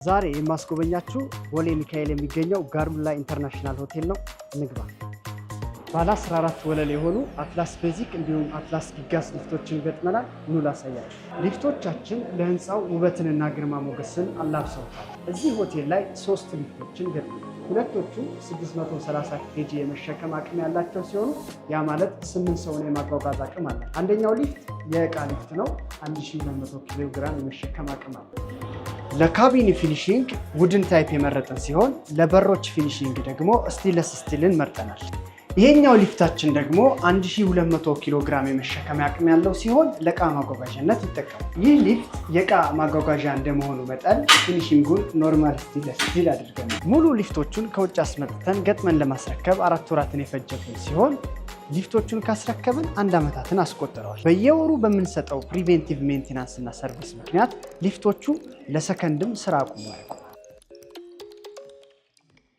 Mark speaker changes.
Speaker 1: ዛሬ የማስጎበኛችሁ ቦሌ ሚካኤል የሚገኘው ጋርዱላ ኢንተርናሽናል ሆቴል ነው። እንግባ። ባለ 14 ወለል የሆኑ አትላስ ቤዚክ እንዲሁም አትላስ ጊጋስ ሊፍቶችን ገጥመናል። ኑ ላሳያችሁ። ሊፍቶቻችን ለህንፃው ውበትንና ግርማ ሞገስን አላብሰውታል። እዚህ ሆቴል ላይ 3 ሊፍቶችን ገጥመናል። ሁለቶቹ 630 ኬጂ የመሸከም አቅም ያላቸው ሲሆኑ ያ ማለት 8 ሰውን የማጓጓዝ አቅም አለ። አንደኛው ሊፍት የእቃ ሊፍት ነው። 1200 ኪሎ ግራም የመሸከም አቅም አለ። ለካቢን ፊኒሺንግ ውድን ታይፕ የመረጠን ሲሆን ለበሮች ፊኒሺንግ ደግሞ ስቴንለስ ስቲልን መርጠናል። ይሄኛው ሊፍታችን ደግሞ 1200 ኪሎ ግራም የመሸከም አቅም ያለው ሲሆን ለእቃ ማጓጓዣነት ይጠቀማል። ይህ ሊፍት የእቃ ማጓጓዣ እንደመሆኑ መጠን ፊኒሺንጉን ኖርማል ስቴንለስ ስቲል አድርገናል። ሙሉ ሊፍቶቹን ከውጭ አስመጥተን ገጥመን ለማስረከብ 4 ወራትን የፈጀብን ሲሆን ሊፍቶቹን ካስረከብን 1 ዓመታትን አስቆጥረዋል። በየወሩ በምንሰጠው ፕሪቬንቲቭ ሜንቴናንስ እና ሰርቪስ ምክንያት ሊፍቶቹ ለሰከንድም ስራ አቁመዋል።